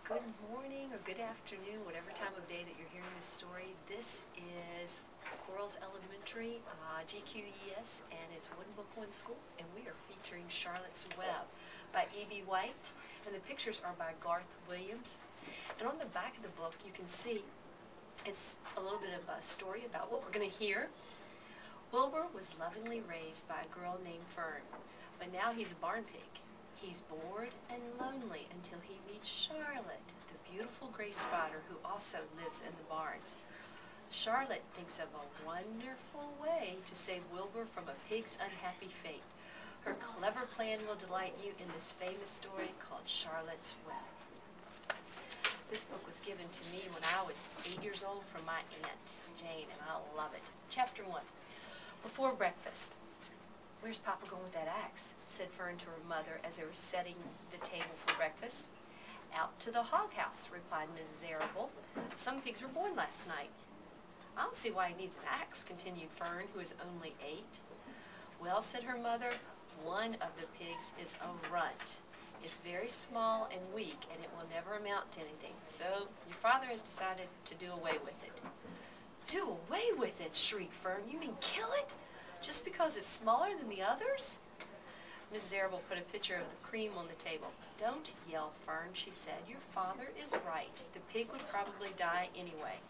Good morning or good afternoon, whatever time of day that you're hearing this story. This is Corals Elementary, GQES, and it's One Book, One School, and we are featuring Charlotte's Web by E.B. White, and the pictures are by Garth Williams. And on the back of the book, you can see it's a little bit of a story about what we're going to hear. Wilbur was lovingly raised by a girl named Fern, but now he's a barn pig. He's bored and lonely until he meets Charlotte, the beautiful gray spotter who also lives in the barn. Charlotte thinks of a wonderful way to save Wilbur from a pig's unhappy fate. Her clever plan will delight you in this famous story called Charlotte's Web. This book was given to me when I was 8 years old from my Aunt Jane, and I love it. Chapter 1. Before breakfast. "Where's Papa going with that axe?" said Fern to her mother as they were setting the table for breakfast. "Out to the hog house," replied Mrs. Arable. "Some pigs were born last night." "I don't see why he needs an axe," continued Fern, who was only 8. "Well," said her mother, "one of the pigs is a runt. It's very small and weak, and it will never amount to anything. So your father has decided to do away with it." "Do away with it?" shrieked Fern. "You mean kill it? Just because it's smaller than the others?" Mrs. Arable put a pitcher of the cream on the table. "Don't yell, Fern," she said. "Your father is right. The pig would probably die anyway."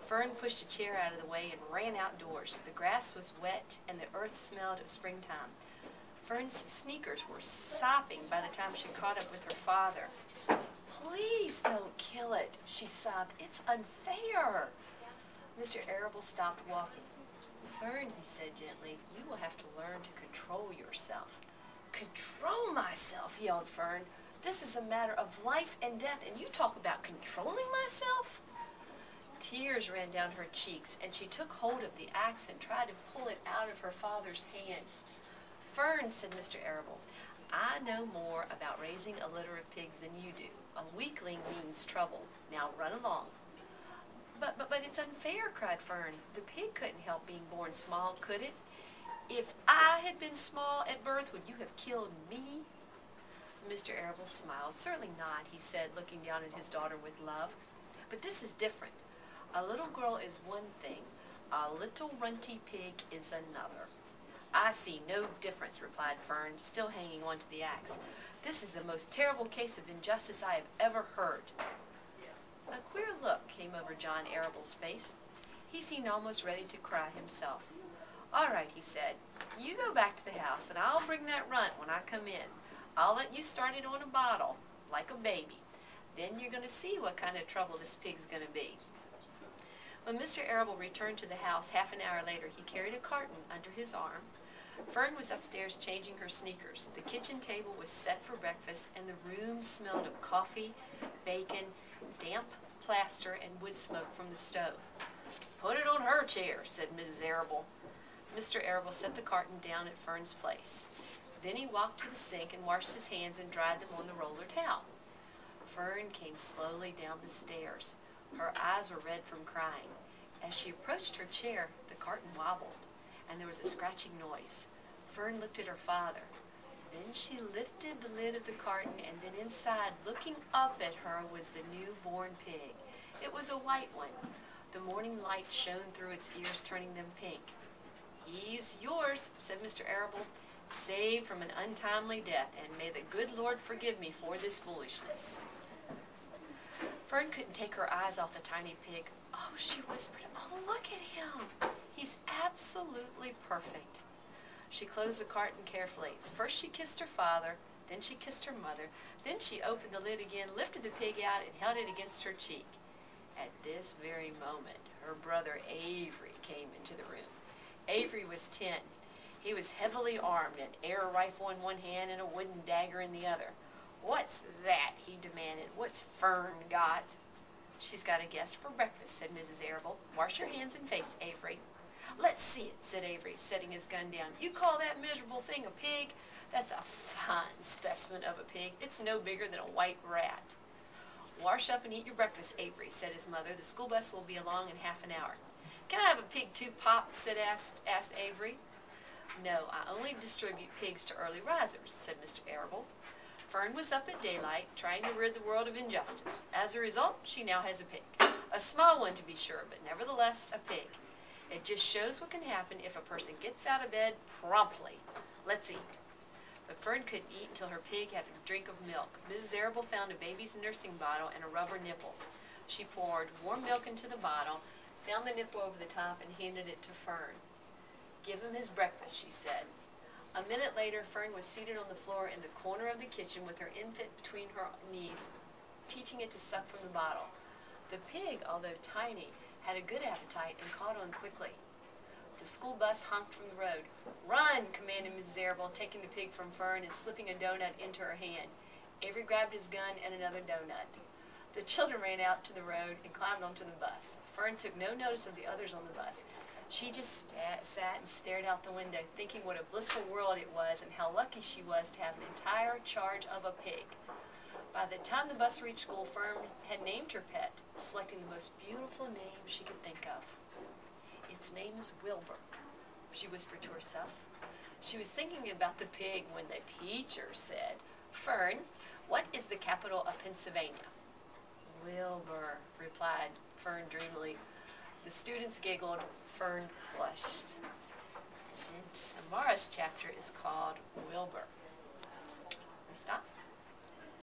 Fern pushed a chair out of the way and ran outdoors. The grass was wet and the earth smelled of springtime. Fern's sneakers were sopping by the time she caught up with her father. "Please don't kill it," she sobbed. "It's unfair." Mr. Arable stopped walking. "Fern," he said gently, "you will have to learn to control yourself." "Control myself?" yelled Fern. "This is a matter of life and death, and you talk about controlling myself?" Tears ran down her cheeks, and she took hold of the axe and tried to pull it out of her father's hand. "Fern," said Mr. Arable, "I know more about raising a litter of pigs than you do. A weakling means trouble. Now run along." But it's unfair," cried Fern. "The pig couldn't help being born small, could it? If I had been small at birth, would you have killed me?" Mr. Arable smiled. "Certainly not," he said, looking down at his daughter with love. "But this is different. A little girl is one thing. A little runty pig is another." "I see no difference," replied Fern, still hanging on to the axe. "This is the most terrible case of injustice I have ever heard." A queer look came over John Arable's face. He seemed almost ready to cry himself. "All right," he said. "You go back to the house, and I'll bring that runt when I come in. I'll let you start it on a bottle, like a baby. Then you're going to see what kind of trouble this pig's going to be." When Mr. Arable returned to the house half an hour later, he carried a carton under his arm. Fern was upstairs changing her sneakers. The kitchen table was set for breakfast, and the room smelled of coffee, bacon, damp plaster, and wood smoke from the stove. "Put it on her chair," said Mrs. Arable. Mr. Arable set the carton down at Fern's place. Then he walked to the sink and washed his hands and dried them on the roller towel. Fern came slowly down the stairs. Her eyes were red from crying. As she approached her chair, the carton wobbled, and there was a scratching noise. Fern looked at her father. Then she lifted the lid of the carton, and then inside, looking up at her, was the newborn pig. It was a white one. The morning light shone through its ears, turning them pink. "He's yours," said Mr. Arable, "saved from an untimely death, and may the good Lord forgive me for this foolishness." Fern couldn't take her eyes off the tiny pig. "Oh," she whispered, "oh, look at him. He's absolutely perfect." She closed the carton carefully. First she kissed her father, then she kissed her mother, then she opened the lid again, lifted the pig out, and held it against her cheek. At this very moment, her brother Avery came into the room. Avery was 10. He was heavily armed, an air rifle in one hand and a wooden dagger in the other. "What's that?" he demanded. "What's Fern got?" "She's got a guest for breakfast," said Mrs. Arable. "Wash your hands and face, Avery." "Let's see it," said Avery, setting his gun down. "You call that miserable thing a pig? That's a fine specimen of a pig. It's no bigger than a white rat." "Wash up and eat your breakfast, Avery," said his mother. "The school bus will be along in half an hour." "Can I have a pig too, Pop?" asked Avery. "No, I only distribute pigs to early risers," said Mr. Arable. Fern was up at daylight, trying to rid the world of injustice. As a result, she now has a pig. A small one to be sure, but nevertheless a pig. It just shows what can happen if a person gets out of bed promptly. Let's eat. But Fern couldn't eat until her pig had a drink of milk. Mrs. Arable found a baby's nursing bottle and a rubber nipple. She poured warm milk into the bottle, found the nipple over the top, and handed it to Fern. "Give him his breakfast," she said. A minute later, Fern was seated on the floor in the corner of the kitchen with her infant between her knees, teaching it to suck from the bottle. The pig, although tiny, had a good appetite and caught on quickly. The school bus honked from the road. "Run!" commanded Mrs. Arable, taking the pig from Fern and slipping a donut into her hand. Avery grabbed his gun and another donut. The children ran out to the road and climbed onto the bus. Fern took no notice of the others on the bus. She just sat and stared out the window, thinking what a blissful world it was and how lucky she was to have an entire charge of a pig. By the time the bus reached school, Fern had named her pet, selecting the most beautiful name she could think of. "Its name is Wilbur," she whispered to herself. She was thinking about the pig when the teacher said, "Fern, what is the capital of Pennsylvania?" "Wilbur," replied Fern dreamily. The students giggled. Fern blushed. And tomorrow's chapter is called Wilbur. We stop.